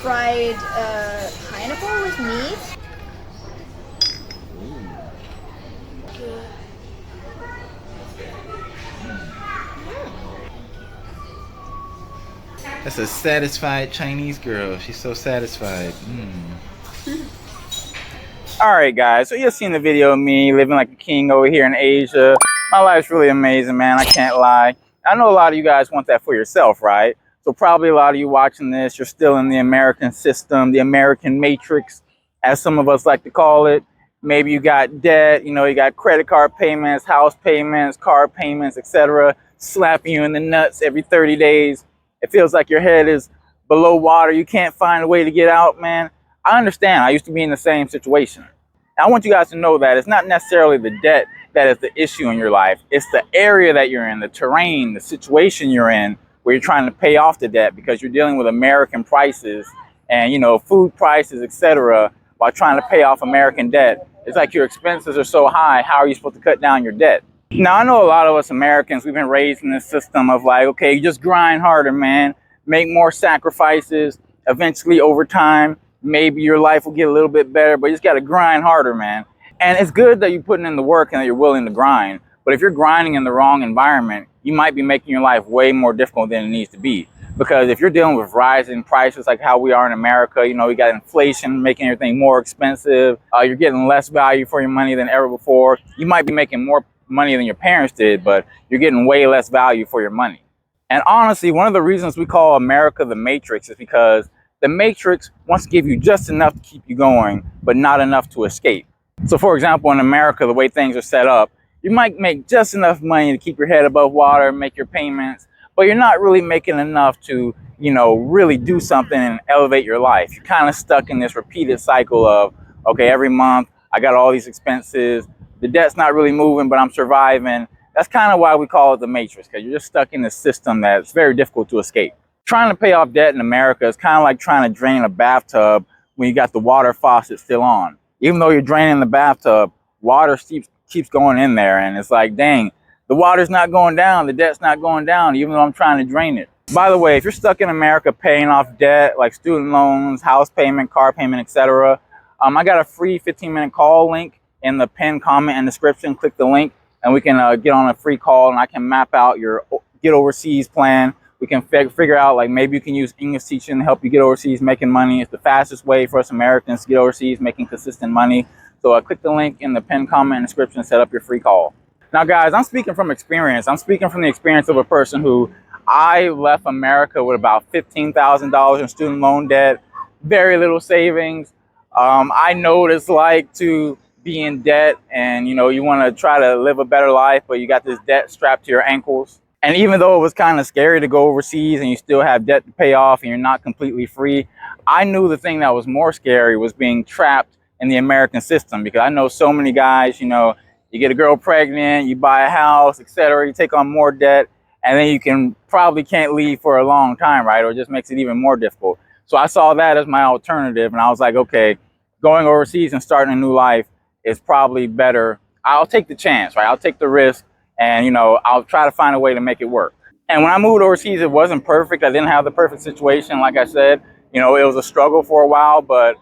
Fried pineapple with meat. That's a satisfied Chinese girl. She's so satisfied. All right, guys. So you've seen the video of me living like a king over here in Asia. My life's really amazing, man. I can't lie. I know a lot of you guys want that for yourself, right? So probably a lot of you watching this, you're still in the American system, the American matrix, as some of us like to call it. Maybe you got debt, you know, you got credit card payments, house payments, car payments, etc., slapping you in the nuts every 30 days. It feels like your head is below water. You can't find a way to get out, man. I understand. I used to be in the same situation. And I want you guys to know that it's not necessarily the debt that is the issue in your life. It's the area that you're in, the terrain, the situation you're in, where you're trying to pay off the debt because you're dealing with American prices and, you know, food prices, etc., while trying to pay off American debt. It's like your expenses are so high. How are you supposed to cut down your debt? Now, I know a lot of us Americans, we've been raised in this system of like, okay, you just grind harder, man. Make more sacrifices. Eventually, over time, maybe your life will get a little bit better, but you just got to grind harder, man. And it's good that you're putting in the work and that you're willing to grind. But if you're grinding in the wrong environment, you might be making your life way more difficult than it needs to be. Because if you're dealing with rising prices like how we are in America, you know, we got inflation making everything more expensive. You're getting less value for your money than ever before. You might be making more money than your parents did, but you're getting way less value for your money. And honestly, one of the reasons we call America the Matrix is because the Matrix wants to give you just enough to keep you going, but not enough to escape. So for example, in America, the way things are set up, you might make just enough money to keep your head above water, make your payments, but you're not really making enough to, you know, really do something and elevate your life. You're kind of stuck in this repeated cycle of, okay, every month I got all these expenses, the debt's not really moving, but I'm surviving. That's kind of why we call it the Matrix, because you're just stuck in this system that's very difficult to escape. Trying to pay off debt in America is kind of like trying to drain a bathtub when you got the water faucet still on. Even though you're draining the bathtub, water keeps going in there, and it's like, dang, the water's not going down, the debt's not going down, even though I'm trying to drain it. By the way, if you're stuck in America paying off debt like student loans, house payment, car payment, etc., I got a free 15-minute call link in the pinned comment and description. Click the link and we can get on a free call and I can map out your get overseas plan. We can figure out, like, maybe you can use English teaching to help you get overseas making money. It's the fastest way for us Americans to get overseas making consistent money. So click the link in the pinned comment and description and set up your free call. Now, guys, I'm speaking from experience. I'm speaking from the experience of a person who I left America with about $15,000 in student loan debt, very little savings. I know what it's like to be in debt and, you know, you want to try to live a better life, but you got this debt strapped to your ankles. And even though it was kind of scary to go overseas and you still have debt to pay off and you're not completely free, I knew the thing that was more scary was being trapped in the American system, because I know so many guys, you know, you get a girl pregnant, you buy a house, etc., you take on more debt, and then you probably can't leave for a long time, right? Or it just makes it even more difficult. So I saw that as my alternative, and I was like, okay, going overseas and starting a new life is probably better. I'll take the chance, right? I'll take the risk, and, you know, I'll try to find a way to make it work. And when I moved overseas, it wasn't perfect. I didn't have the perfect situation. Like I said, you know, it was a struggle for a while, but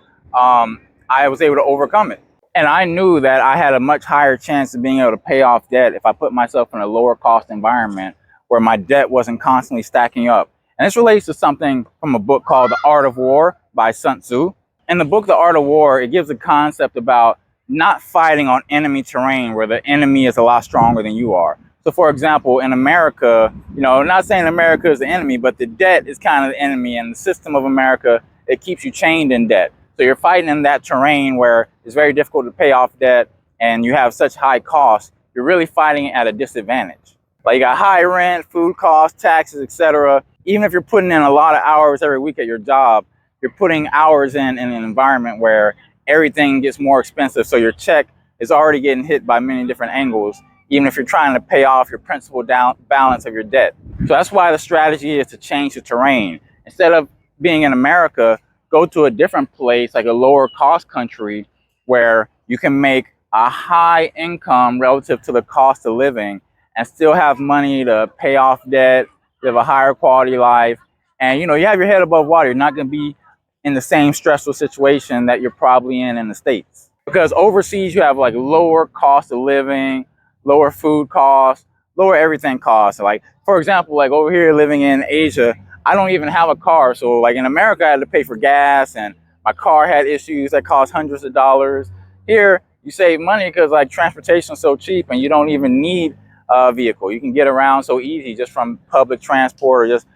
I was able to overcome it. And I knew that I had a much higher chance of being able to pay off debt if I put myself in a lower cost environment where my debt wasn't constantly stacking up. And this relates to something from a book called The Art of War by Sun Tzu. In the book, The Art of War, it gives a concept about not fighting on enemy terrain where the enemy is a lot stronger than you are. So for example, in America, you know, not saying America is the enemy, but the debt is kind of the enemy, and the system of America, it keeps you chained in debt. So you're fighting in that terrain where it's very difficult to pay off debt and you have such high costs. You're really fighting at a disadvantage. Like, you got high rent, food costs, taxes, etc. Even if you're putting in a lot of hours every week at your job, you're putting hours in an environment where everything gets more expensive. So your check is already getting hit by many different angles, even if you're trying to pay off your principal balance of your debt. So that's why the strategy is to change the terrain. Instead of being in America, go to a different place, like a lower cost country where you can make a high income relative to the cost of living and still have money to pay off debt, live a higher quality life. And, you know, you have your head above water. You're not going to be in the same stressful situation that you're probably in the States. Because overseas, you have like lower cost of living, lower food costs, lower everything costs. Like, for example, like over here living in Asia, I don't even have a car. So like in America, I had to pay for gas and my car had issues that cost hundreds of dollars. Here, you save money because like transportation is so cheap and you don't even need a vehicle. You can get around so easy just from public transport or just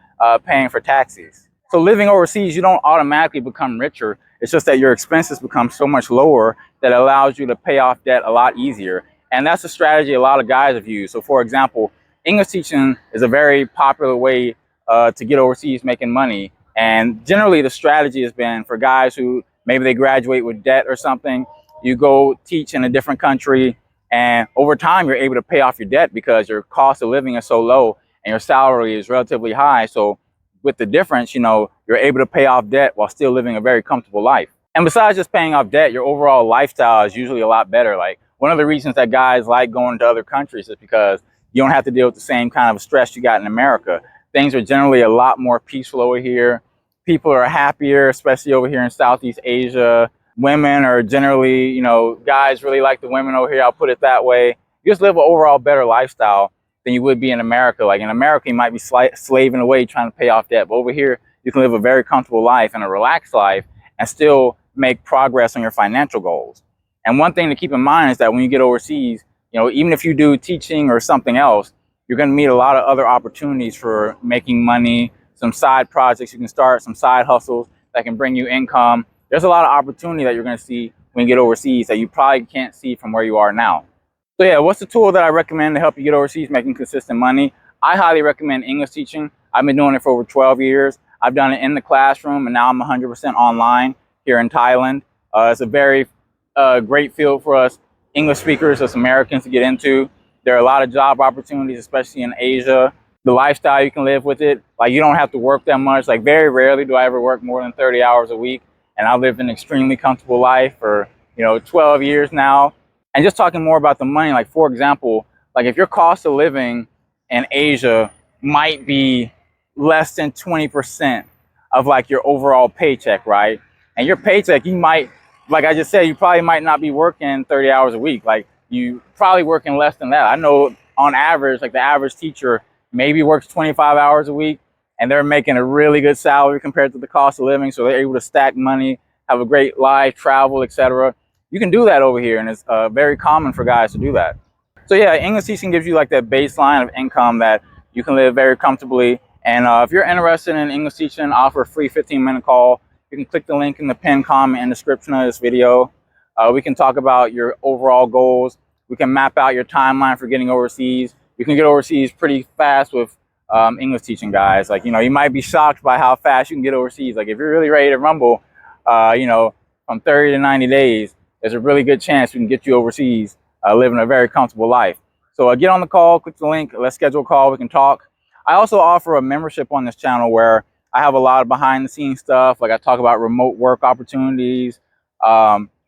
paying for taxis. So living overseas, you don't automatically become richer. It's just that your expenses become so much lower that allows you to pay off debt a lot easier. And that's a strategy a lot of guys have used. So for example, English teaching is a very popular way to get overseas making money. And generally the strategy has been for guys who maybe they graduate with debt or something, you go teach in a different country and over time you're able to pay off your debt because your cost of living is so low and your salary is relatively high. So with the difference, you know, you're able to pay off debt while still living a very comfortable life. And besides just paying off debt, your overall lifestyle is usually a lot better. Like one of the reasons that guys like going to other countries is because you don't have to deal with the same kind of stress you got in America. Things are generally a lot more peaceful over here. People are happier, especially over here in Southeast Asia. Women are generally, you know, guys really like the women over here, I'll put it that way. You just live an overall better lifestyle than you would be in America. Like in America, you might be slaving away trying to pay off debt. But over here, you can live a very comfortable life and a relaxed life and still make progress on your financial goals. And one thing to keep in mind is that when you get overseas, you know, even if you do teaching or something else, you're going to meet a lot of other opportunities for making money, some side projects you can start, some side hustles that can bring you income. There's a lot of opportunity that you're going to see when you get overseas that you probably can't see from where you are now. So yeah, what's the tool that I recommend to help you get overseas making consistent money? I highly recommend English teaching. I've been doing it for over 12 years. I've done it in the classroom and now I'm 100% online here in Thailand. It's a very great field for us English speakers, us Americans to get into. There are a lot of job opportunities, especially in Asia. The lifestyle you can live with it, like you don't have to work that much. Like very rarely do I ever work more than 30 hours a week. And I've lived an extremely comfortable life for, you know, 12 years now. And just talking more about the money, like for example, like if your cost of living in Asia might be less than 20% of like your overall paycheck, right? And your paycheck, you might, like I just said, you probably might not be working 30 hours a week. Like you probably working less than that. I know on average, like the average teacher maybe works 25 hours a week and they're making a really good salary compared to the cost of living. So they're able to stack money, have a great life, travel, etc. You can do that over here, and it's very common for guys to do that. So yeah, English teaching gives you like that baseline of income that you can live very comfortably. And if you're interested in English teaching, I offer a free 15-minute call. You can click the link in the pinned comment and description of this video. We can talk about your overall goals. We can map out your timeline for getting overseas. You can get overseas pretty fast with English teaching, guys. Like, you know, you might be shocked by how fast you can get overseas. Like if you're really ready to rumble, you know, from 30 to 90 days, there's a really good chance we can get you overseas, living a very comfortable life. So get on the call, click the link, let's schedule a call, we can talk. I also offer a membership on this channel where I have a lot of behind the scenes stuff. Like I talk about remote work opportunities,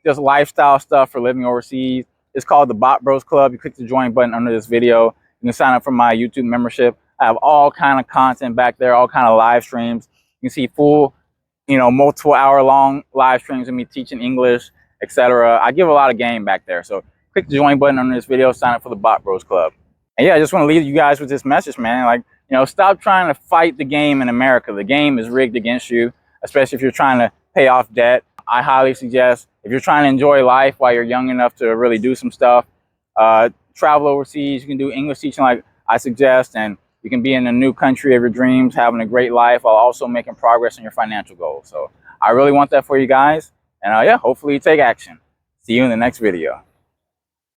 just lifestyle stuff for living overseas. It's called the Baht Bros Club. You click the join button under this video. You can sign up for my YouTube membership. I have all kind of content back there, all kind of live streams. You can see full, you know, multiple hour long live streams of me teaching English, etc. I give a lot of game back there. So click the join button under this video, sign up for the Baht Bros Club. And yeah, I just want to leave you guys with this message, man. Like, you know, stop trying to fight the game in America. The game is rigged against you, especially if you're trying to pay off debt. I highly suggest if you're trying to enjoy life while you're young enough to really do some stuff, travel overseas. You can do English teaching like I suggest, and you can be in a new country of your dreams, having a great life while also making progress on your financial goals. So I really want that for you guys. And yeah, hopefully you take action. See you in the next video.